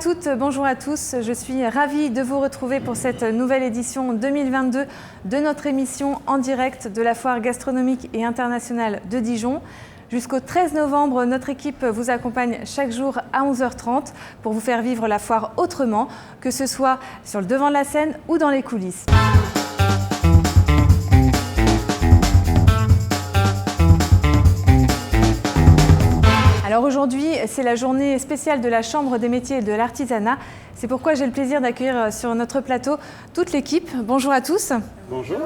toutes, bonjour à tous. Je suis ravie de vous retrouver pour cette nouvelle édition 2022 de notre émission en direct de la Foire gastronomique et internationale de Dijon. Jusqu'au 13 novembre, notre équipe vous accompagne chaque jour à 11h30 pour vous faire vivre la foire autrement, que ce soit sur le devant de la scène ou dans les coulisses. Alors aujourd'hui, c'est la journée spéciale de la Chambre des métiers et de l'artisanat. C'est pourquoi j'ai le plaisir d'accueillir sur notre plateau toute l'équipe. Bonjour à tous. Bonjour.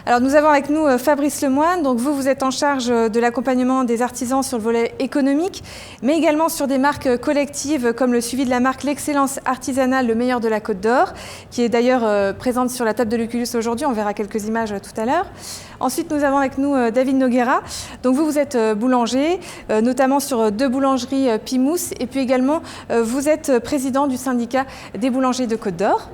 Alors nous avons avec nous Fabrice Lemoine. Donc vous êtes en charge de l'accompagnement des artisans sur le volet économique, mais également sur des marques collectives comme le suivi de la marque L'Excellence Artisanale, le meilleur de la Côte d'Or, qui est d'ailleurs présente sur la table de Lucullus aujourd'hui. On verra quelques images tout à l'heure. Ensuite, nous avons avec nous David Noguera. Donc vous êtes boulanger, notamment sur deux boulangeries Pimous, et puis également vous êtes président du syndicat des boulangers de Côte d'Or.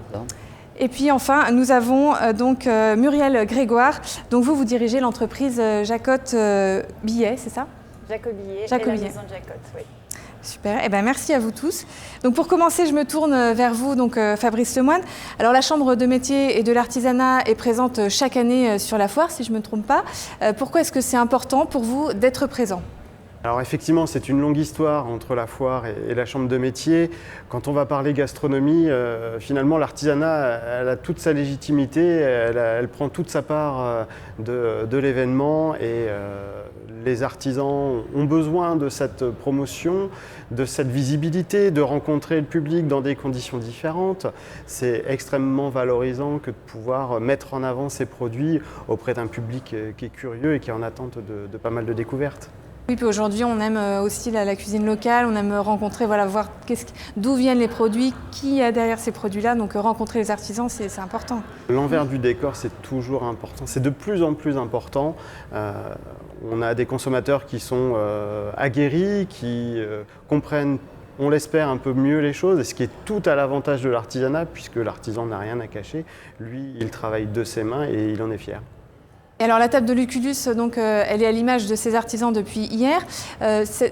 Et puis enfin, nous avons donc Muriel Grégoire. Donc vous dirigez l'entreprise Jacotte Billet, c'est ça? Jacotte Billet, Jacotte et la Billet. maison Jacotte, oui. Super, eh bien, merci à vous tous. Donc pour commencer, je me tourne vers vous, donc Fabrice Lemoine. Alors la Chambre de métier et de l'artisanat est présente chaque année sur la foire, si je ne me trompe pas. Pourquoi est-ce que c'est important pour vous d'être présent ? Alors effectivement, c'est une longue histoire entre la foire et la chambre de métier. Quand on va parler gastronomie, finalement l'artisanat, elle a toute sa légitimité, elle prend toute sa part de l'événement et les artisans ont besoin de cette promotion, de cette visibilité, de rencontrer le public dans des conditions différentes. C'est extrêmement valorisant que de pouvoir mettre en avant ces produits auprès d'un public qui est curieux et qui est en attente de pas mal de découvertes. Oui, puis aujourd'hui, on aime aussi la cuisine locale, on aime rencontrer, voilà, voir d'où viennent les produits, qui y a derrière ces produits-là. Donc rencontrer les artisans, c'est important. L'envers du décor, c'est toujours important. C'est de plus en plus important. On a des consommateurs qui sont aguerris, qui comprennent, on l'espère, un peu mieux les choses, et ce qui est tout à l'avantage de l'artisanat, puisque l'artisan n'a rien à cacher. Lui, il travaille de ses mains et il en est fier. Et alors la table de Lucullus, donc, elle est à l'image de ces artisans depuis hier.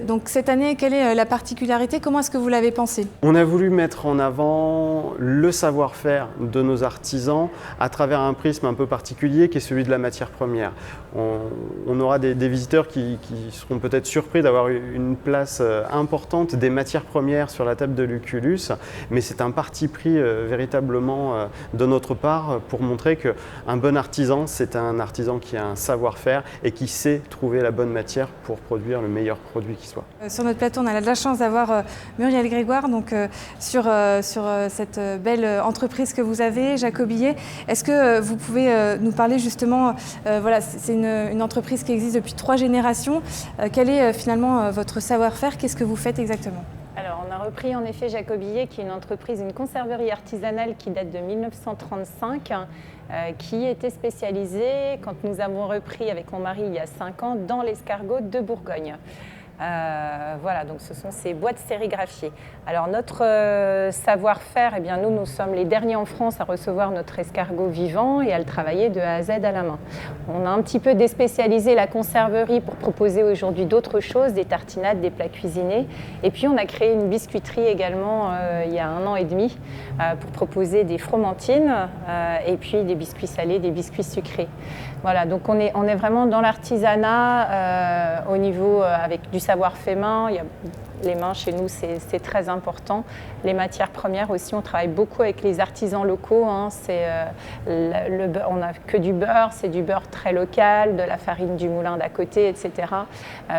Donc cette année, quelle est la particularité? Comment est-ce que vous l'avez pensé? On a voulu mettre en avant le savoir-faire de nos artisans à travers un prisme un peu particulier qui est celui de la matière première. On aura des visiteurs qui seront peut-être surpris d'avoir une place importante des matières premières sur la table de Lucullus, mais c'est un parti pris véritablement de notre part pour montrer qu'un bon artisan, c'est un artisan qui a un savoir-faire et qui sait trouver la bonne matière pour produire le meilleur produit qui soit. Sur notre plateau, on a de la chance d'avoir Muriel Grégoire donc, sur cette belle entreprise que vous avez, Jacotte Billet. Est-ce que vous pouvez nous parler justement, voilà, c'est une entreprise qui existe depuis 3 générations. Quel est finalement votre savoir-faire? Qu'est-ce que vous faites exactement? Alors, on a repris en effet Jacotte Billet, qui est une entreprise, une conserverie artisanale qui date de 1935, qui était spécialisée, quand nous avons repris avec mon mari il y a 5 ans, dans l'escargot de Bourgogne. Voilà, donc ce sont ces boîtes sérigraphiées. Alors notre savoir-faire, eh bien nous sommes les derniers en France à recevoir notre escargot vivant et à le travailler de A à Z à la main. On a un petit peu déspécialisé la conserverie pour proposer aujourd'hui d'autres choses, des tartinades, des plats cuisinés. Et puis on a créé une biscuiterie également il y a 1 an et demi pour proposer des fromentines et puis des biscuits salés, des biscuits sucrés. Voilà, donc on est vraiment dans l'artisanat au niveau avec du savoir-fait main. Les mains chez nous, c'est très important. Les matières premières aussi, on travaille beaucoup avec les artisans locaux. Hein. On n'a que du beurre, c'est du beurre très local, de la farine du moulin d'à côté, etc.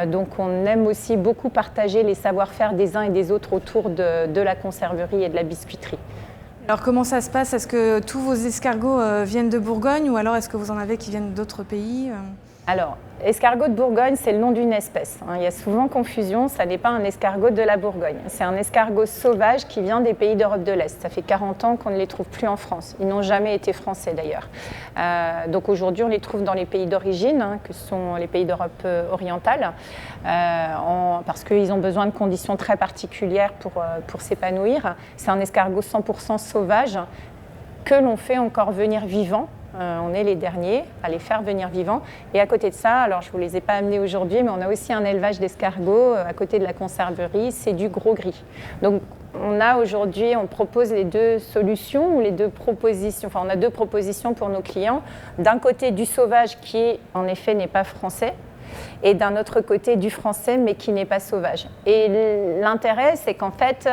Donc on aime aussi beaucoup partager les savoir-faire des uns et des autres autour de la conserverie et de la biscuiterie. Alors comment ça se passe? Est-ce que tous vos escargots viennent de Bourgogne ou alors est-ce que vous en avez qui viennent d'autres pays? Alors, escargot de Bourgogne, c'est le nom d'une espèce. Il y a souvent confusion, ça n'est pas un escargot de la Bourgogne. C'est un escargot sauvage qui vient des pays d'Europe de l'Est. Ça fait 40 ans qu'on ne les trouve plus en France. Ils n'ont jamais été français d'ailleurs. Donc aujourd'hui, on les trouve dans les pays d'origine, que sont les pays d'Europe orientale, parce qu'ils ont besoin de conditions très particulières pour s'épanouir. C'est un escargot 100% sauvage que l'on fait encore venir vivant. On est les derniers à les faire venir vivants. Et à côté de ça, alors je ne vous les ai pas amenés aujourd'hui, mais on a aussi un élevage d'escargots à côté de la conserverie, c'est du gros gris. Donc On propose les deux solutions ou les deux propositions. Enfin, on a deux propositions pour nos clients. D'un côté, du sauvage qui, en effet, n'est pas français. Et d'un autre côté, du français, mais qui n'est pas sauvage. Et l'intérêt, c'est qu'en fait,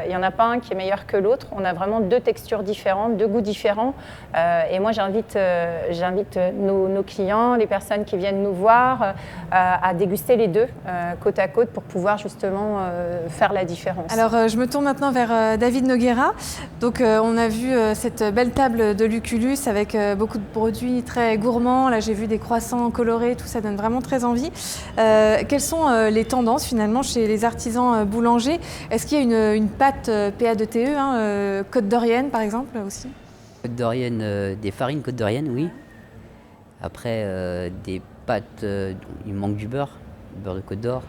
il n'y en a pas un qui est meilleur que l'autre. On a vraiment deux textures différentes, deux goûts différents. Et moi, j'invite nos clients, les personnes qui viennent nous voir, à déguster les deux, côte à côte, pour pouvoir justement faire la différence. Alors, je me tourne maintenant vers David Noguera. Donc, on a vu cette belle table de Lucullus avec beaucoup de produits très gourmands. Là, j'ai vu des croissants colorés, tout ça donne vraiment très envie. Quelles sont les tendances finalement chez les artisans boulangers? Est-ce qu'il y a une pâte PA2TE, Côte d'Orienne par exemple aussi? Côte d'Orienne, des farines Côte d'Orienne, oui. Après, des pâtes, il manque du beurre de Côte d'Or.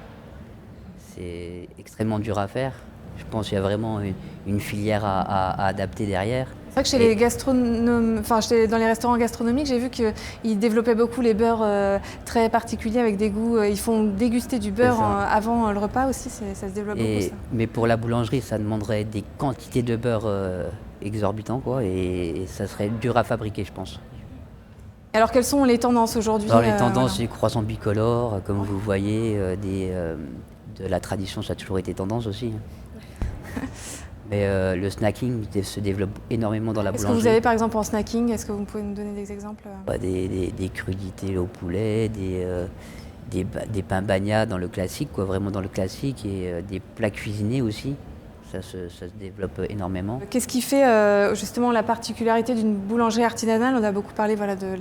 C'est extrêmement dur à faire. Je pense qu'il y a vraiment une filière à adapter derrière. C'est vrai que chez les gastronomes, dans les restaurants gastronomiques, j'ai vu qu'ils développaient beaucoup les beurres très particuliers avec des goûts. Ils font déguster du beurre avant le repas aussi, ça se développe beaucoup ça. Mais pour la boulangerie, ça demanderait des quantités de beurre exorbitantes, quoi, et ça serait dur à fabriquer, je pense. Alors quelles sont les tendances aujourd'hui? Alors les tendances, c'est les croissants bicolores, comme vous voyez, de la tradition, ça a toujours été tendance aussi. Mais le snacking se développe énorément dans la boulangerie. Est-ce que vous avez par exemple en snacking, est-ce que vous pouvez nous donner des exemples? Des crudités au poulet, des pains bagnats dans le classique, quoi, vraiment dans le classique, et des plats cuisinés aussi. Ça se développe énormément. Qu'est-ce qui fait justement la particularité d'une boulangerie artisanale? On a beaucoup parlé de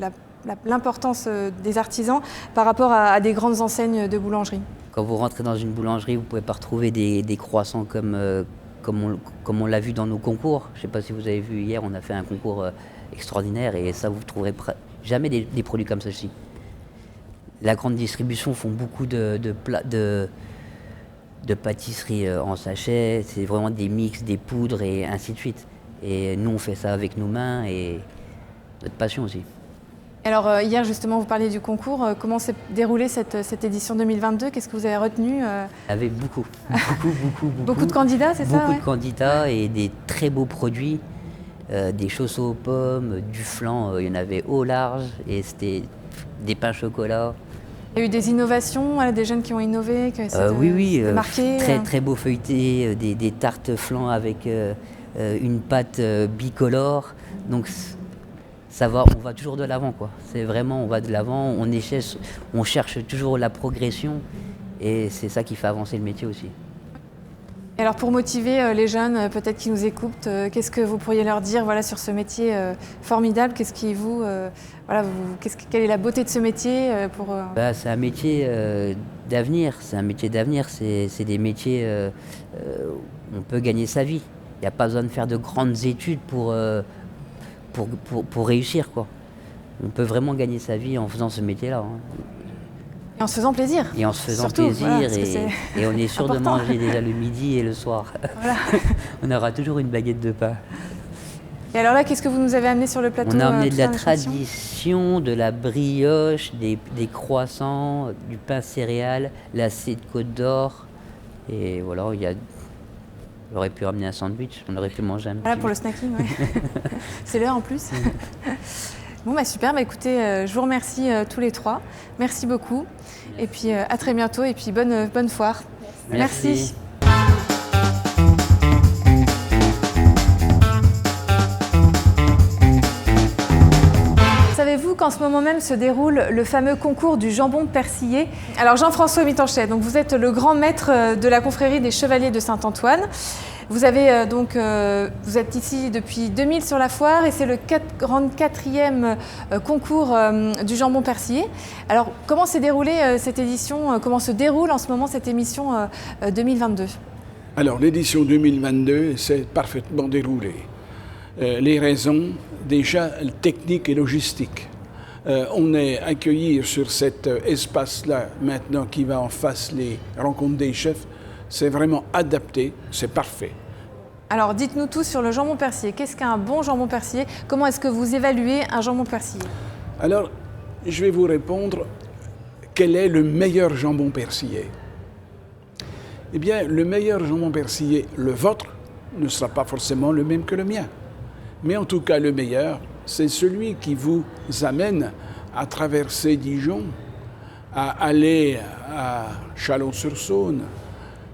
l'importance des artisans par rapport à des grandes enseignes de boulangerie. Quand vous rentrez dans une boulangerie, vous ne pouvez pas retrouver des croissants comme on l'a vu dans nos concours. Je ne sais pas si vous avez vu hier, on a fait un concours extraordinaire et ça, vous ne trouverez jamais des produits comme ceci. La grande distribution font beaucoup de pâtisseries en sachet, c'est vraiment des mix, des poudres et ainsi de suite. Et nous, on fait ça avec nos mains et notre passion aussi. Alors hier justement, vous parliez du concours. Comment s'est déroulée cette édition 2022? Qu'est-ce que vous avez retenu? Avec beaucoup. Beaucoup de candidats, c'est ça? Beaucoup de candidats et des très beaux produits. Des chausseaux aux pommes, du flan, il y en avait au large. Et c'était des pains chocolat. Il y a eu des innovations, des jeunes qui ont innové, qui ont essayé de marquer. Très beau feuilleté, des tartes flan avec une pâte bicolore. Donc on va toujours de l'avant, quoi. C'est vraiment, on va de l'avant, on cherche toujours la progression et c'est ça qui fait avancer le métier aussi. Et alors pour motiver les jeunes, peut-être qui nous écoutent, qu'est-ce que vous pourriez leur dire sur ce métier formidable? Qu'est-ce qui quelle est la beauté de ce métier C'est un métier d'avenir. C'est des métiers où on peut gagner sa vie. Il n'y a pas besoin de faire de grandes études pour réussir, quoi. On peut vraiment gagner sa vie en faisant ce métier-là. Et en se faisant plaisir. Et en se faisant surtout, plaisir, et on est sûr important. de manger déjà le midi et le soir. Voilà. On aura toujours une baguette de pain. Et alors là, qu'est-ce que vous nous avez amené sur le plateau? On a amené de la tradition, de la brioche, des croissants, du pain céréales, l'acier de Côte d'Or. Et voilà, on aurait pu ramener un sandwich, on aurait pu manger un petit. Voilà pour le snacking, oui. C'est l'heure en plus. Bon, super, écoutez, je vous remercie tous les trois. Merci beaucoup. Merci. Et puis à très bientôt et puis bonne foire. Merci. Savez-vous qu'en ce moment même se déroule le fameux concours du jambon persillé? Alors Jean-François Mitanchet, donc vous êtes le grand maître de la confrérie des Chevaliers de Saint-Antoine. Vous avez vous êtes ici depuis 2000 sur la foire et c'est le 44e concours du jambon persillé. Alors comment s'est déroulée cette édition? Comment se déroule en ce moment cette émission 2022? Alors l'édition 2022 s'est parfaitement déroulée. Les raisons, déjà techniques et logistiques. On est accueillis sur cet espace-là maintenant qui va en face les rencontres des chefs. C'est vraiment adapté, c'est parfait. Alors dites-nous tout sur le jambon persillé. Qu'est-ce qu'un bon jambon persillé? Comment est-ce que vous évaluez un jambon persillé? Alors, je vais vous répondre, quel est le meilleur jambon persillé? Eh bien, le meilleur jambon persillé, le vôtre, ne sera pas forcément le même que le mien. Mais en tout cas, le meilleur, c'est celui qui vous amène à traverser Dijon, à aller à Chalon-sur-Saône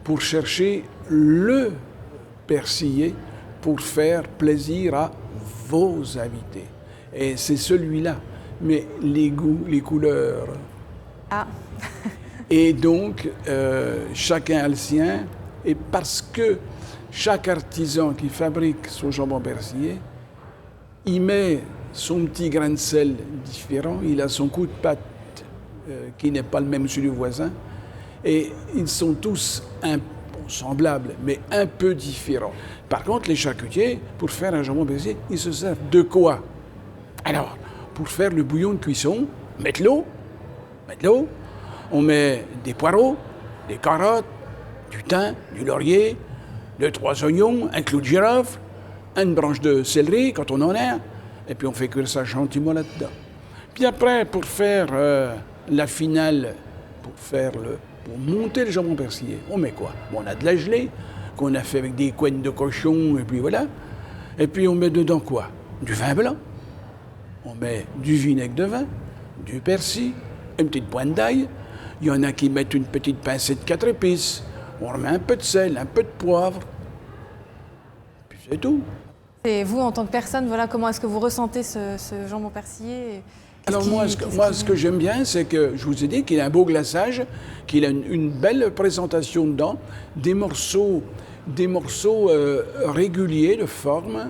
pour chercher le persillé pour faire plaisir à vos invités. Et c'est celui-là. Mais les goûts, les couleurs. Ah. Et donc, chacun a le sien. Et parce que chaque artisan qui fabrique son jambon persillé, il met son petit grain de sel différent, il a son coup de pâte qui n'est pas le même que celui du voisin. Et ils sont tous semblables, mais un peu différents. Par contre, les charcutiers, pour faire un jambon persillé, ils se servent de quoi? Alors, pour faire le bouillon de cuisson, mettre l'eau, on met des poireaux, des carottes, du thym, du laurier, 2-3 oignons, un clou de girofle, une branche de céleri quand on en a, et puis on fait cuire ça gentiment là-dedans. Puis après, pour faire la finale, pour monter le jambon persillé, on met quoi? Bon, on a de la gelée, qu'on a fait avec des couennes de cochon, et puis voilà. Et puis on met dedans quoi? Du vin blanc. On met du vinaigre de vin, du persil, une petite pointe d'ail. Il y en a qui mettent une petite pincée de 4 épices. On remet un peu de sel, un peu de poivre. Puis c'est tout. Et vous, en tant que personne, voilà, comment est-ce que vous ressentez ce jambon persillé? Alors moi, ce que j'aime bien, c'est que je vous ai dit qu'il a un beau glaçage, qu'il a une belle présentation dedans, des morceaux réguliers de forme,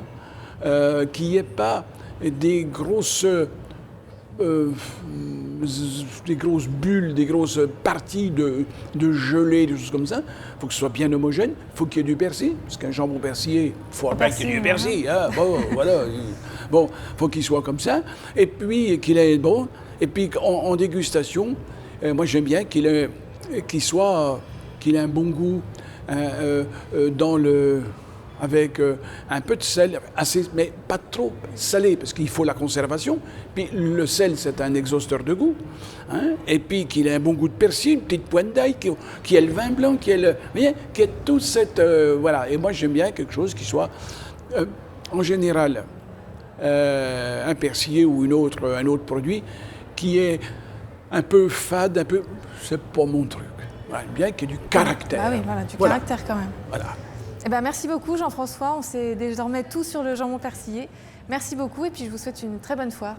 qu'il n'y ait pas des grosses bulles, des grosses parties de gelée, des choses comme ça. Il faut que ce soit bien homogène, il faut qu'il y ait du persil, parce qu'un jambon persillé, il faut bien qu'il y ait du persil. Hein. Bon, voilà. Bon, il faut qu'il soit comme ça. Et puis qu'il ait bon. Et puis en dégustation, moi j'aime bien qu'il ait un bon goût avec un peu de sel, mais pas trop salé, parce qu'il faut la conservation. Puis le sel, c'est un exhausteur de goût. Hein? Et puis qu'il ait un bon goût de persil, une petite pointe d'ail, qui ait le vin blanc, qui ait toute cette... voilà. Et moi, j'aime bien quelque chose qui soit, en général, un persillé ou un autre produit, qui est un peu fade, un peu... C'est pas mon truc. Voilà, bien qu'il y ait du caractère. Ah oui, voilà, du caractère quand même. Voilà. Eh ben, merci beaucoup Jean-François, on sait désormais tout sur le jambon persillé. Merci beaucoup et puis je vous souhaite une très bonne foire.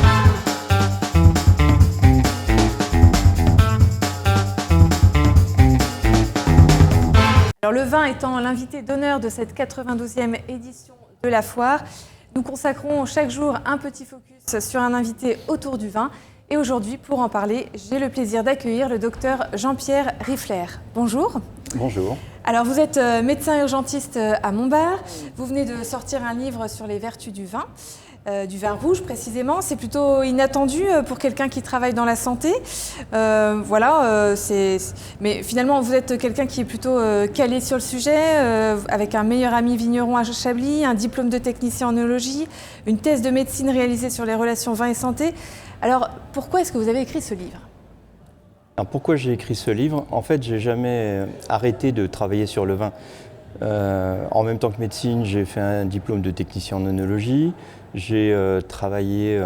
Alors le vin étant l'invité d'honneur de cette 92e édition de la foire, nous consacrons chaque jour un petit focus sur un invité autour du vin. Et aujourd'hui, pour en parler, j'ai le plaisir d'accueillir le docteur Jean-Pierre Riffler. Bonjour. Bonjour. Alors, vous êtes médecin urgentiste à Montbard. Vous venez de sortir un livre sur les vertus du vin rouge précisément. C'est plutôt inattendu pour quelqu'un qui travaille dans la santé. Mais finalement, vous êtes quelqu'un qui est plutôt calé sur le sujet, avec un meilleur ami vigneron à Chablis, un diplôme de technicien en œnologie, une thèse de médecine réalisée sur les relations vin et santé. Alors, pourquoi est-ce que vous avez écrit ce livre ? Alors, pourquoi j'ai écrit ce livre ? En fait, j'ai jamais arrêté de travailler sur le vin. En même temps que médecine, j'ai fait un diplôme de technicien en œnologie. J'ai travaillé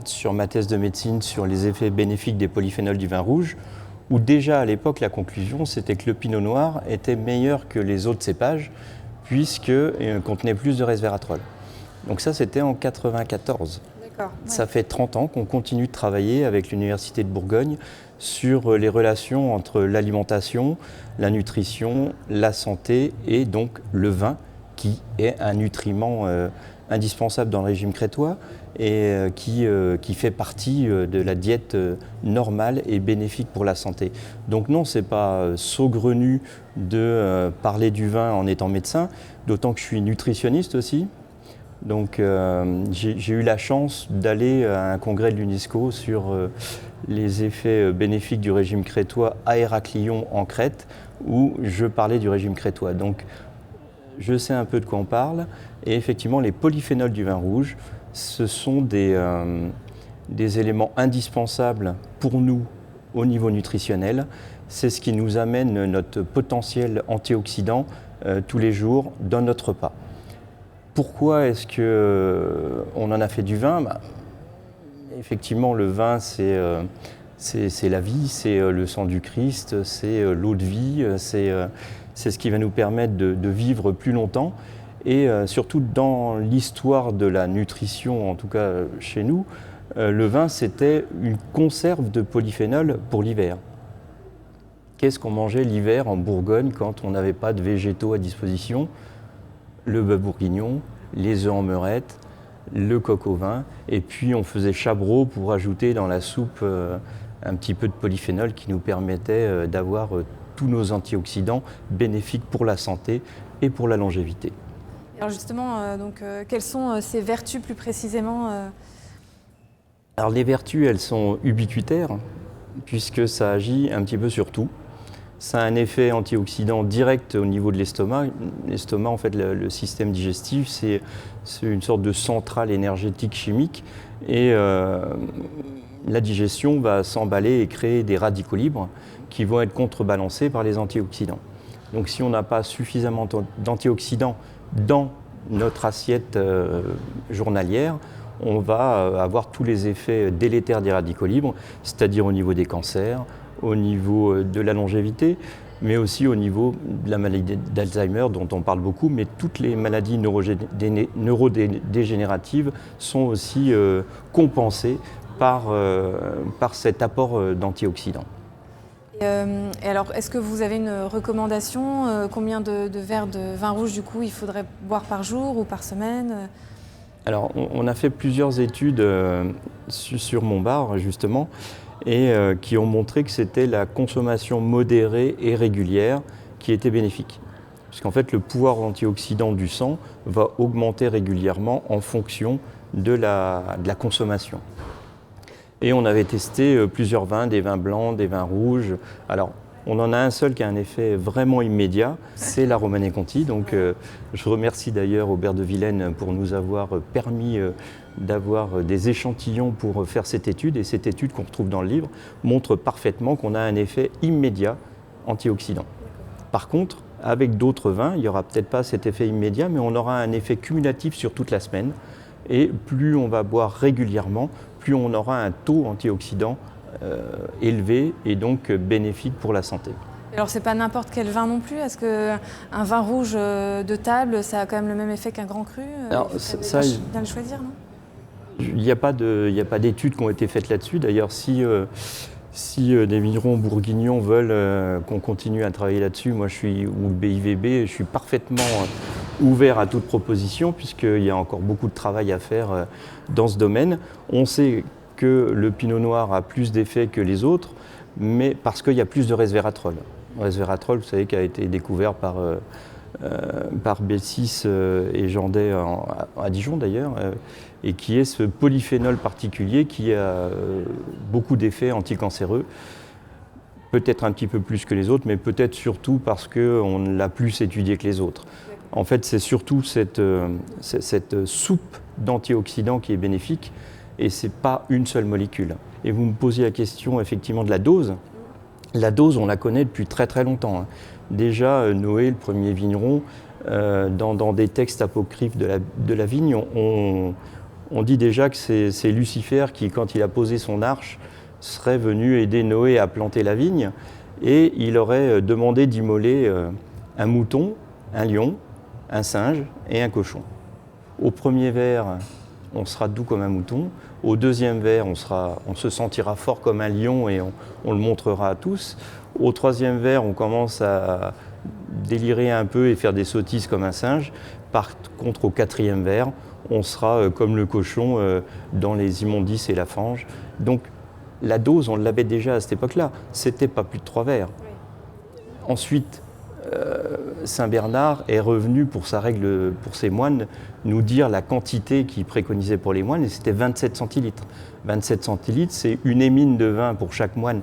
sur ma thèse de médecine sur les effets bénéfiques des polyphénols du vin rouge, où déjà à l'époque, la conclusion, c'était que le pinot noir était meilleur que les autres cépages, puisqu'il contenait plus de resveratrol. Donc ça, c'était en 1994. Ouais. Ça fait 30 ans qu'on continue de travailler avec l'Université de Bourgogne sur les relations entre l'alimentation, la nutrition, la santé et donc le vin, qui est un nutriment indispensable dans le régime crétois et qui fait partie de la diète normale et bénéfique pour la santé. Donc non, ce n'est pas saugrenu de parler du vin en étant médecin, d'autant que je suis nutritionniste aussi. Donc j'ai eu la chance d'aller à un congrès de l'UNESCO sur les effets bénéfiques du régime crétois à Héraclion en Crète, où je parlais du régime crétois. Donc je sais un peu de quoi on parle. Et effectivement, les polyphénols du vin rouge, ce sont des éléments indispensables pour nous au niveau nutritionnel. C'est ce qui nous amène notre potentiel antioxydant tous les jours dans notre repas. Pourquoi est-ce qu'on en a fait du vin? Effectivement, le vin, c'est la vie, c'est le sang du Christ, c'est l'eau de vie, c'est ce qui va nous permettre de vivre plus longtemps. Et surtout dans l'histoire de la nutrition, en tout cas chez nous, le vin, c'était une conserve de polyphénol pour l'hiver. Qu'est-ce qu'on mangeait l'hiver en Bourgogne quand on n'avait pas de végétaux à disposition? Le bœuf bourguignon, les œufs en meurette, le coq au vin, et puis on faisait chabrot pour ajouter dans la soupe un petit peu de polyphénol qui nous permettait d'avoir tous nos antioxydants bénéfiques pour la santé et pour la longévité. Alors justement, quelles sont ces vertus plus précisément Alors les vertus, elles sont ubiquitaires, puisque ça agit un petit peu sur tout. Ça a un effet antioxydant direct au niveau de l'estomac. L'estomac, en fait, le système digestif, c'est une sorte de centrale énergétique chimique. Et la digestion va s'emballer et créer des radicaux libres qui vont être contrebalancés par les antioxydants. Donc si on n'a pas suffisamment d'antioxydants dans notre assiette journalière, on va avoir tous les effets délétères des radicaux libres, c'est-à-dire au niveau des cancers, au niveau de la longévité, mais aussi au niveau de la maladie d'Alzheimer dont on parle beaucoup, mais toutes les maladies neurodégénératives sont aussi compensées par cet apport d'antioxydants. Et alors, est-ce que vous avez une recommandation? Combien de verres de vin rouge, du coup, il faudrait boire par jour ou par semaine? Alors, on a fait plusieurs études sur Montbard, justement, et qui ont montré que c'était la consommation modérée et régulière qui était bénéfique. Puisqu'en fait, le pouvoir antioxydant du sang va augmenter régulièrement en fonction de la consommation. Et on avait testé plusieurs vins, des vins blancs, des vins rouges. Alors, on en a un seul qui a un effet vraiment immédiat, c'est la Romanée Conti. Donc, je remercie d'ailleurs Aubert de Vilaine pour nous avoir permis d'avoir des échantillons pour faire cette étude. Et cette étude qu'on retrouve dans le livre montre parfaitement qu'on a un effet immédiat antioxydant. Par contre, avec d'autres vins, il n'y aura peut-être pas cet effet immédiat, mais on aura un effet cumulatif sur toute la semaine. Et plus on va boire régulièrement, plus on aura un taux antioxydant élevé et donc bénéfique pour la santé. Alors c'est pas n'importe quel vin non plus. Est-ce qu'un vin rouge de table, ça a quand même le même effet qu'un grand cru? Alors, ça, bien le choisir, non? Il n'y a pas d'études qui ont été faites là-dessus. D'ailleurs, si des vignerons bourguignons veulent qu'on continue à travailler là-dessus, moi ou le BIVB, je suis parfaitement ouvert à toute proposition puisqu'il y a encore beaucoup de travail à faire dans ce domaine. On sait que le pinot noir a plus d'effet que les autres, mais parce qu'il y a plus de resveratrol. Le resveratrol, vous savez, qui a été découvert par Bessis et Jandet à Dijon d'ailleurs, et qui est ce polyphénol particulier qui a beaucoup d'effets anticancéreux, peut-être un petit peu plus que les autres, mais peut-être surtout parce qu'on l'a plus étudié que les autres. En fait, c'est surtout cette soupe d'antioxydants qui est bénéfique, et ce n'est pas une seule molécule. Et vous me posiez la question effectivement de la dose. La dose, on la connaît depuis très très longtemps. Déjà, Noé, le premier vigneron, dans des textes apocryphes de la vigne, on dit déjà que c'est Lucifer qui, quand il a posé son arche, serait venu aider Noé à planter la vigne, et il aurait demandé d'immoler un mouton, un lion, un singe et un cochon. Au premier verre, on sera doux comme un mouton. Au deuxième verre, on se sentira fort comme un lion et on le montrera à tous. Au troisième verre, on commence à délirer un peu et faire des sottises comme un singe. Par contre, au quatrième verre, on sera comme le cochon dans les immondices et la fange. Donc la dose, on l'avait déjà à cette époque-là. C'était pas plus de 3 verres. Ensuite, Saint Bernard est revenu pour sa règle, pour ses moines, nous dire la quantité qu'il préconisait pour les moines, et c'était 27 centilitres. 27 centilitres, c'est une émine de vin pour chaque moine.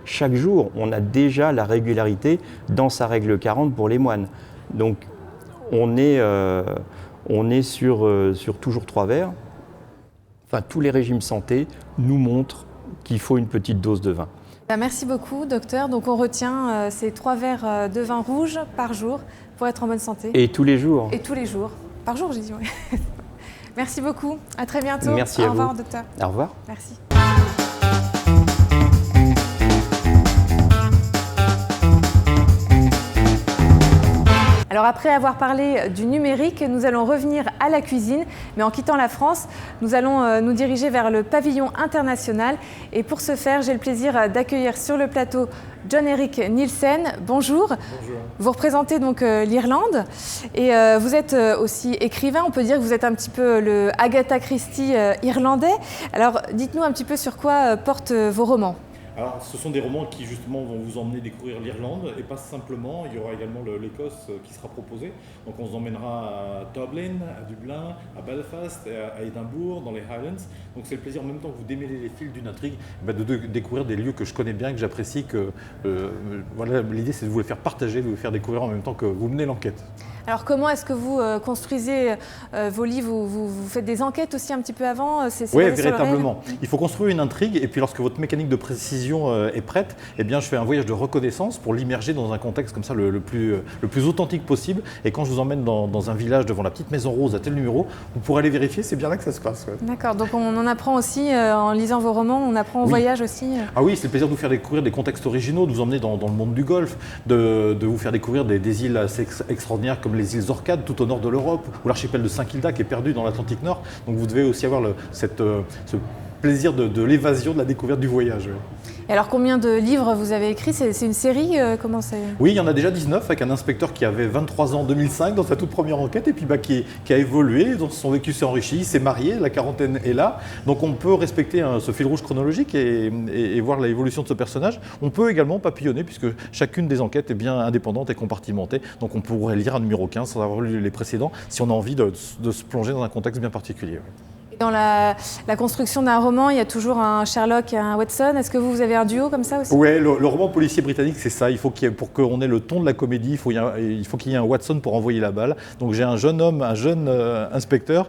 Chaque jour, on a déjà la régularité dans sa règle 40 pour les moines. Donc, on est sur toujours 3 verres. Enfin, tous les régimes santé nous montrent qu'il faut une petite dose de vin. Merci beaucoup, docteur. Donc on retient ces 3 verres de vin rouge par jour pour être en bonne santé. Et tous les jours. Et tous les jours. Par jour, j'ai dit, oui. Merci beaucoup. À très bientôt. Merci à vous. Au revoir, docteur. Au revoir. Merci. Alors après avoir parlé du numérique, nous allons revenir à la cuisine, mais en quittant la France, nous allons nous diriger vers le pavillon international. Et pour ce faire, j'ai le plaisir d'accueillir sur le plateau John-Erik Nielsen. Bonjour. Bonjour. Vous représentez donc l'Irlande et vous êtes aussi écrivain. On peut dire que vous êtes un petit peu le Agatha Christie irlandais. Alors dites-nous un petit peu sur quoi portent vos romans. Alors, ce sont des romans qui justement vont vous emmener découvrir l'Irlande et pas simplement, il y aura également l'Écosse qui sera proposé. Donc on vous emmènera à Dublin, à Dublin, à Belfast, à Édimbourg, dans les Highlands. Donc c'est le plaisir en même temps que vous démêlez les fils d'une intrigue, de découvrir des lieux que je connais bien, que j'apprécie, que voilà, l'idée c'est de vous les faire partager, de vous les faire découvrir en même temps que vous menez l'enquête. Alors comment est-ce que vous construisez vos livres, vous faites des enquêtes aussi un petit peu avant? Oui, véritablement. Il faut construire une intrigue et puis lorsque votre mécanique de précision est prête, eh bien, je fais un voyage de reconnaissance pour l'immerger dans un contexte comme ça le plus authentique possible. Et quand je vous emmène dans un village devant la petite maison rose à tel numéro, vous pourrez aller vérifier, c'est bien là que ça se passe. Ouais. D'accord, donc on en apprend aussi en lisant vos romans, on apprend au voyage aussi. Ah oui, c'est le plaisir de vous faire découvrir des contextes originaux, de vous emmener dans le monde du Golfe, de vous faire découvrir des îles assez extraordinaires comme les îles Orcades tout au nord de l'Europe, ou l'archipel de Saint-Kilda qui est perdu dans l'Atlantique Nord. Donc vous devez aussi avoir ce plaisir de l'évasion, de la découverte du voyage. Et alors combien de livres vous avez écrits? C'est une série? Comment c'est? Oui, il y en a déjà 19 avec un inspecteur qui avait 23 ans en 2005 dans sa toute première enquête et puis qui a évolué, dont son vécu s'est enrichi, il s'est marié, la quarantaine est là. Donc on peut respecter ce fil rouge chronologique et voir l'évolution de ce personnage. On peut également papillonner puisque chacune des enquêtes est bien indépendante et compartimentée. Donc on pourrait lire un numéro 15 sans avoir lu les précédents si on a envie de se plonger dans un contexte bien particulier. Dans la construction d'un roman, il y a toujours un Sherlock et un Watson. Est-ce que vous avez un duo comme ça aussi? Oui, le roman policier britannique, c'est ça. Il faut pour qu'on ait le ton de la comédie, il faut qu'il y ait un Watson pour envoyer la balle. Donc j'ai un jeune homme, un jeune inspecteur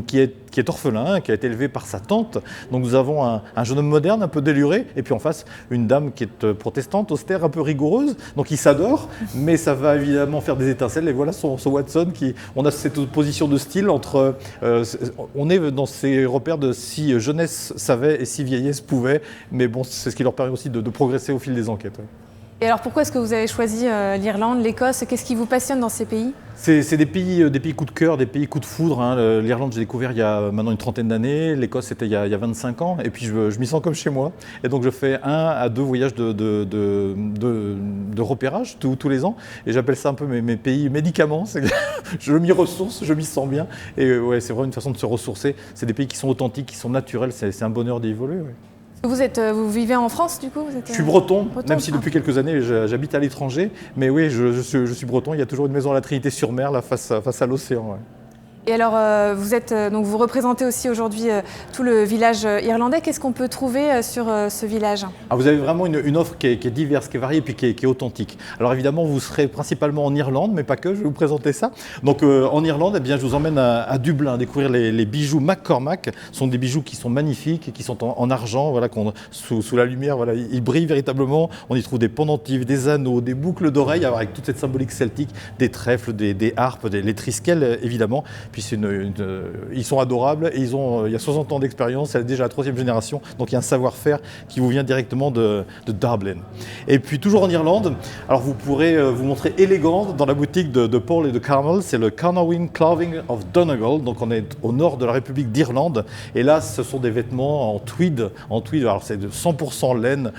qui est orphelin, qui a été élevé par sa tante. Donc nous avons un jeune homme moderne, un peu déluré, et puis en face, une dame qui est protestante, austère, un peu rigoureuse. Donc ils s'adorent, mais ça va évidemment faire des étincelles. Et voilà son Watson, on a cette opposition de style entre... on est dans ces repères de si jeunesse savait et si vieillesse pouvait, mais bon, c'est ce qui leur permet aussi de progresser au fil des enquêtes. Ouais. Et alors pourquoi est-ce que vous avez choisi l'Irlande, l'Écosse? Qu'est-ce qui vous passionne dans ces pays? C'est des pays coup de cœur, des pays coup de foudre. Hein. L'Irlande, j'ai découvert il y a maintenant une trentaine d'années. L'Écosse, c'était il y a 25 ans. Et puis, je m'y sens comme chez moi. Et donc, je fais 1 à 2 voyages de repérage tous les ans. Et j'appelle ça un peu mes pays médicaments. Je m'y ressource, je m'y sens bien. Et ouais, c'est vraiment une façon de se ressourcer. C'est des pays qui sont authentiques, qui sont naturels. C'est un bonheur d'y évoluer. Ouais. Vous vivez en France du coup? Je suis breton, même si depuis quelques années j'habite à l'étranger. Mais oui, je suis breton, il y a toujours une maison à la Trinité-sur-Mer, là, face à l'océan. Ouais. Et alors, vous représentez aussi aujourd'hui tout le village irlandais. Qu'est-ce qu'on peut trouver sur ce village? Vous avez vraiment une offre qui est diverse, qui est variée, puis qui est authentique. Alors évidemment, vous serez principalement en Irlande, mais pas que, je vais vous présenter ça. Donc en Irlande, eh bien, je vous emmène à Dublin, découvrir les bijoux McCormack. Ce sont des bijoux qui sont magnifiques, qui sont en argent, voilà, sous la lumière, voilà, ils brillent véritablement. On y trouve des pendentifs, des anneaux, des boucles d'oreilles, avec toute cette symbolique celtique, des trèfles, des harpes, les trisquels, évidemment. Puis ils sont adorables et il y a 60 ans d'expérience, c'est déjà la 3e génération, donc il y a un savoir-faire qui vous vient directement de Dublin. Et puis toujours en Irlande, alors vous pourrez vous montrer élégante dans la boutique de Paul et de Carmel, c'est le Carnarvon Clothing of Donegal, donc on est au nord de la République d'Irlande et là ce sont des vêtements en tweed, alors c'est de 100% laine,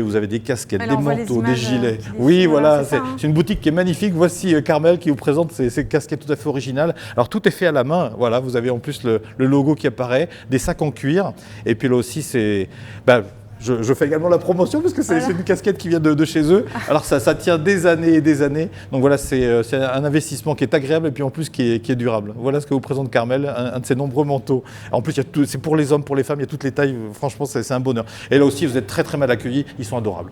vous avez des casquettes, des manteaux, des gilets. Oui, voilà, c'est une boutique qui est magnifique. Voici Carmel qui vous présente ces casquettes tout à fait originales. Alors tout est fait à la main, voilà, vous avez en plus le logo qui apparaît, des sacs en cuir, et puis là aussi c'est... Je fais également la promotion parce que c'est une casquette qui vient de chez eux. Alors ça tient des années et des années. Donc voilà, c'est un investissement qui est agréable et puis en plus qui est durable. Voilà ce que vous présente Carmel, un de ses nombreux manteaux. En plus, c'est pour les hommes, pour les femmes, il y a toutes les tailles. Franchement, c'est un bonheur. Et là aussi, vous êtes très très mal accueillis. Ils sont adorables.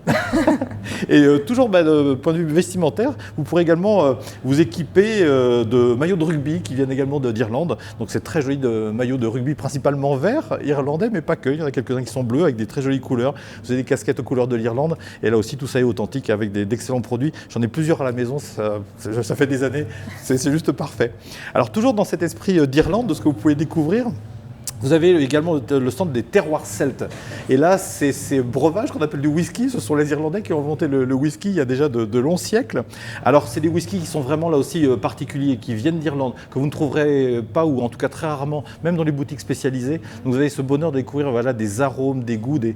Et toujours de point de vue vestimentaire, vous pourrez également vous équiper de maillots de rugby qui viennent également d'Irlande. Donc c'est très joli de maillots de rugby, principalement verts irlandais, mais pas que. Il y en a quelques-uns qui sont bleus avec des très jolies couleurs. couleurs. Vous avez des casquettes aux couleurs de l'Irlande. Et là aussi, tout ça est authentique avec d'excellents produits. J'en ai plusieurs à la maison, ça fait des années. C'est juste parfait. Alors, toujours dans cet esprit d'Irlande, de ce que vous pouvez découvrir, vous avez également le stand des terroirs celtes. Et là, ces breuvages qu'on appelle du whisky, ce sont les Irlandais qui ont inventé le whisky il y a déjà de longs siècles. Alors, c'est des whiskies qui sont vraiment là aussi particuliers, qui viennent d'Irlande, que vous ne trouverez pas, ou en tout cas très rarement, même dans les boutiques spécialisées. Donc, vous avez ce bonheur de découvrir voilà, des arômes, des goûts, des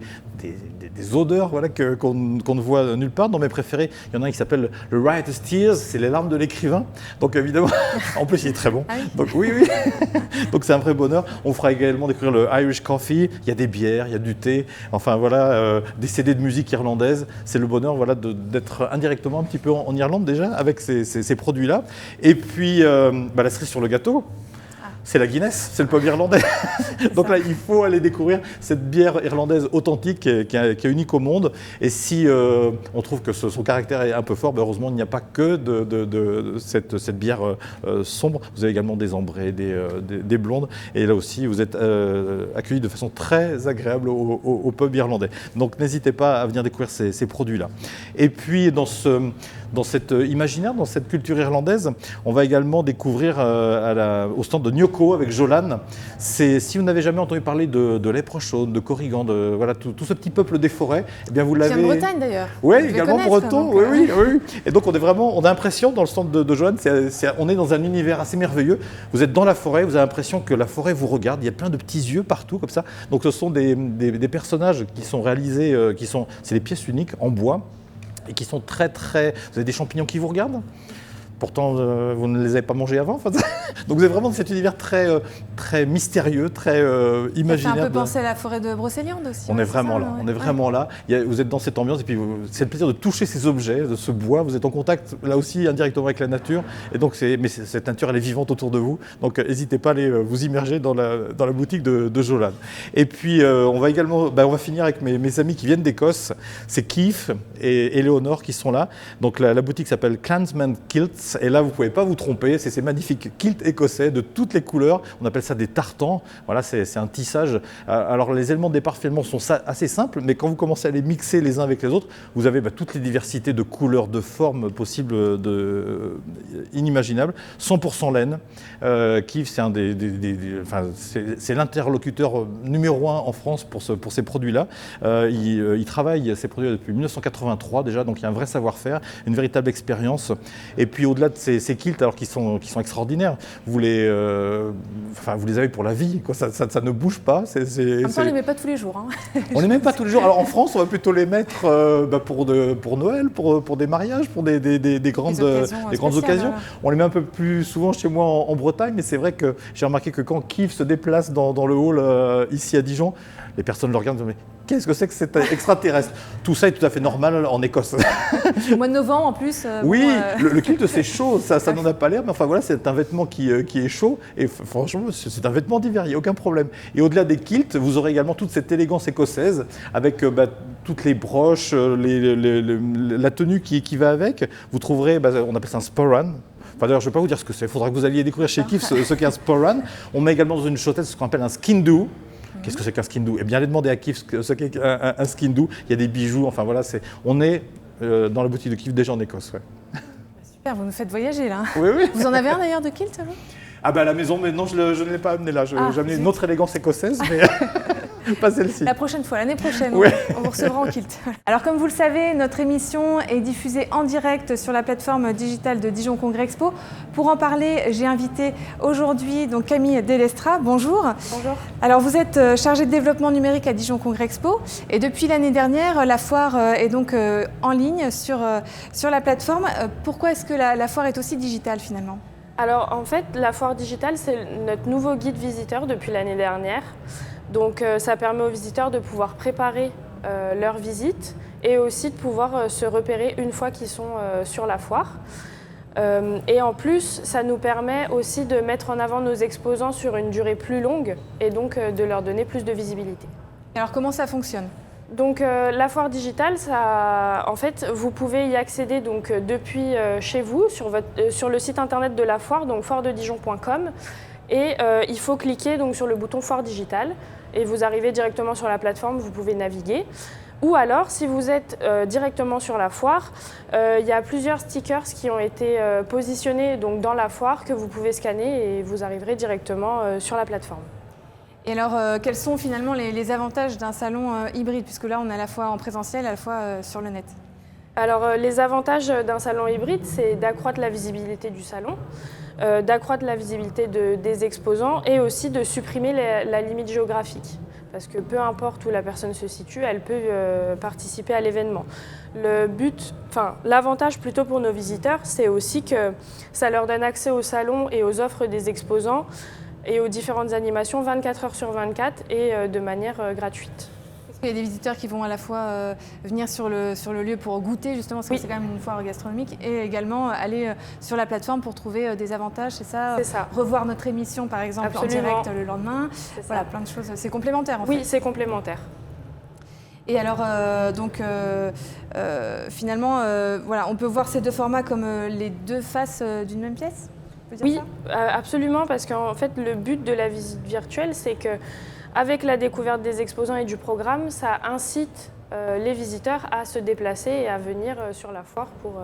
odeurs voilà, qu'on ne voit nulle part. Dans mes préférés, il y en a un qui s'appelle le Writer's Tears, c'est les larmes de l'écrivain. Donc évidemment, en plus il est très bon. Ah oui. Donc oui. Donc c'est un vrai bonheur. On fera également découvrir le Irish Coffee, il y a des bières, il y a du thé, enfin voilà, des CD de musique irlandaise. C'est le bonheur voilà, d'être indirectement un petit peu en Irlande déjà avec ces produits-là. Et puis la cerise sur le gâteau. C'est la Guinness, c'est le pub irlandais. Donc là, il faut aller découvrir cette bière irlandaise authentique qui est unique au monde. Et si on trouve que son caractère est un peu fort, heureusement, il n'y a pas que de cette bière sombre. Vous avez également des ambrés, des blondes. Et là aussi, vous êtes accueillis de façon très agréable au pub irlandais. Donc n'hésitez pas à venir découvrir ces produits-là. Et puis, dans cet imaginaire, dans cette culture irlandaise, on va également découvrir au stand de Nyoko avec Jolan. Si vous n'avez jamais entendu parler de lèpre chaude, de corrigan, voilà, tout ce petit peuple des forêts, eh bien vous l'avez. C'est en Bretagne d'ailleurs. Oui, également breton. Oui. Et donc on a l'impression dans le stand de Jolan, on est dans un univers assez merveilleux. Vous êtes dans la forêt, vous avez l'impression que la forêt vous regarde. Il y a plein de petits yeux partout comme ça. Donc ce sont des personnages qui sont réalisés, c'est des pièces uniques en bois. Et qui sont très. Vous avez des champignons qui vous regardent. Pourtant, vous ne les avez pas mangés avant. Enfin, donc vous avez vraiment cet univers très mystérieux, très imaginaire. Ça fait un peu penser à la forêt de Brocéliande aussi. On est vraiment là. On est vraiment là. Vous êtes dans cette ambiance et puis c'est le plaisir de toucher ces objets, de ce bois. Vous êtes en contact là aussi indirectement avec la nature. Et donc cette nature elle est vivante autour de vous. Donc n'hésitez pas à aller vous immerger dans la boutique de Jolan. Et puis on va également, on va finir avec mes amis qui viennent d'Écosse. C'est Keith et Éléonore qui sont là. Donc la boutique s'appelle Clansman Kilts. Et là, vous ne pouvez pas vous tromper, c'est ces magnifiques kilts écossais de toutes les couleurs. On appelle ça des tartans. Voilà, c'est un tissage. Alors, les éléments de départ, finalement, sont assez simples, mais quand vous commencez à les mixer les uns avec les autres, vous avez toutes les diversités de couleurs, de formes possibles, inimaginables. 100% laine. Kif, c'est l'interlocuteur numéro 1 en France pour ces produits-là. Il travaille ces produits depuis 1983 déjà, donc il y a un vrai savoir-faire, une véritable expérience. Et puis, au-delà de ces kilts, alors qui sont extraordinaires, vous les avez pour la vie, quoi. Ça ne bouge pas. En même temps, on ne les met pas tous les jours. Hein. On ne les met pas tous les jours. Alors en France, on va plutôt les mettre pour Noël, pour des mariages, pour des grandes occasions. Voilà. On les met un peu plus souvent chez moi en Bretagne, mais c'est vrai que j'ai remarqué que quand Kif se déplace dans le hall ici à Dijon, les personnes le regardent et disent « Qu'est-ce que c'est que cet extraterrestre ?» Tout ça est tout à fait normal en Écosse. Au mois de novembre, en plus. Oui, le kilt, c'est chaud, ça n'en a pas l'air, mais enfin voilà, c'est un vêtement qui est chaud, et franchement, c'est un vêtement d'hiver, il n'y a aucun problème. Et au-delà des kilts, vous aurez également toute cette élégance écossaise, avec toutes les broches, la tenue qui va avec. Vous trouverez, on appelle ça un sporran. Enfin, d'ailleurs, je ne vais pas vous dire ce que c'est, il faudra que vous alliez découvrir chez Kif ce qu'est un sporran. On met également dans une chaussette ce qu'on appelle un skindoo. Qu'est-ce que c'est qu'un skindoo ? Eh bien, allez demander à Kif ce qu'est un skindoo. Il y a des bijoux, enfin voilà, on est dans la boutique de Kif déjà en Écosse. Ouais. Super, vous nous faites voyager là. Oui. Vous en avez un d'ailleurs de kilt, vous ? À la maison, mais non, je ne l'ai pas amené là. J'ai amené une autre élégance écossaise, mais pas celle-ci. La prochaine fois, l'année prochaine, ouais. on vous recevra en kilt. Alors comme vous le savez, notre émission est diffusée en direct sur la plateforme digitale de Dijon Congrès Expo. Pour en parler, j'ai invité aujourd'hui Camille Delestra. Bonjour. Bonjour. Alors vous êtes chargée de développement numérique à Dijon Congrès Expo et depuis l'année dernière, la foire est donc en ligne sur la plateforme. Pourquoi est-ce que la foire est aussi digitale finalement ? Alors en fait, la foire digitale, c'est notre nouveau guide visiteur depuis l'année dernière. Donc ça permet aux visiteurs de pouvoir préparer leur visite et aussi de pouvoir se repérer une fois qu'ils sont sur la foire. Et en plus, ça nous permet aussi de mettre en avant nos exposants sur une durée plus longue et donc de leur donner plus de visibilité. Alors comment ça fonctionne ? Donc la foire digitale, en fait, vous pouvez y accéder depuis chez vous sur le site internet de la foire, donc foirededijon.com. Et il faut cliquer donc, sur le bouton Foire Digitale et vous arrivez directement sur la plateforme, vous pouvez naviguer. Ou alors, si vous êtes directement sur la foire, il y a plusieurs stickers qui ont été positionnés donc, dans la foire que vous pouvez scanner et vous arriverez directement sur la plateforme. Et alors, quels sont finalement les avantages d'un salon hybride, puisque là, on est à la fois en présentiel, à la fois sur le net? Alors, les avantages d'un salon hybride, c'est d'accroître la visibilité du salon, d'accroître la visibilité des exposants et aussi de supprimer la limite géographique. Parce que peu importe où la personne se situe, elle peut participer à l'événement. L'avantage plutôt pour nos visiteurs, c'est aussi que ça leur donne accès au salon et aux offres des exposants et aux différentes animations 24 heures sur 24 et de manière gratuite. Il y a des visiteurs qui vont à la fois venir sur le lieu pour goûter, justement, parce que c'est quand même une foire gastronomique, et également aller sur la plateforme pour trouver des avantages, c'est ça? C'est ça. Revoir notre émission, par exemple, Absolument. en direct le lendemain. Voilà, plein de choses. C'est complémentaire, en fait. Oui, c'est complémentaire. Et alors, finalement, voilà, on peut voir ces deux formats comme les deux faces d'une même pièce? On peut dire Oui, ça absolument, parce qu'en fait, le but de la visite virtuelle, c'est que avec la découverte des exposants et du programme, ça incite les visiteurs à se déplacer et à venir sur la foire pour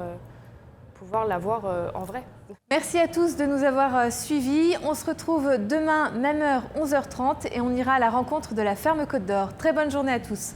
pouvoir la voir en vrai. Merci à tous de nous avoir suivis. On se retrouve demain, même heure, 11h30, et on ira à la rencontre de la Ferme Côte d'Or. Très bonne journée à tous.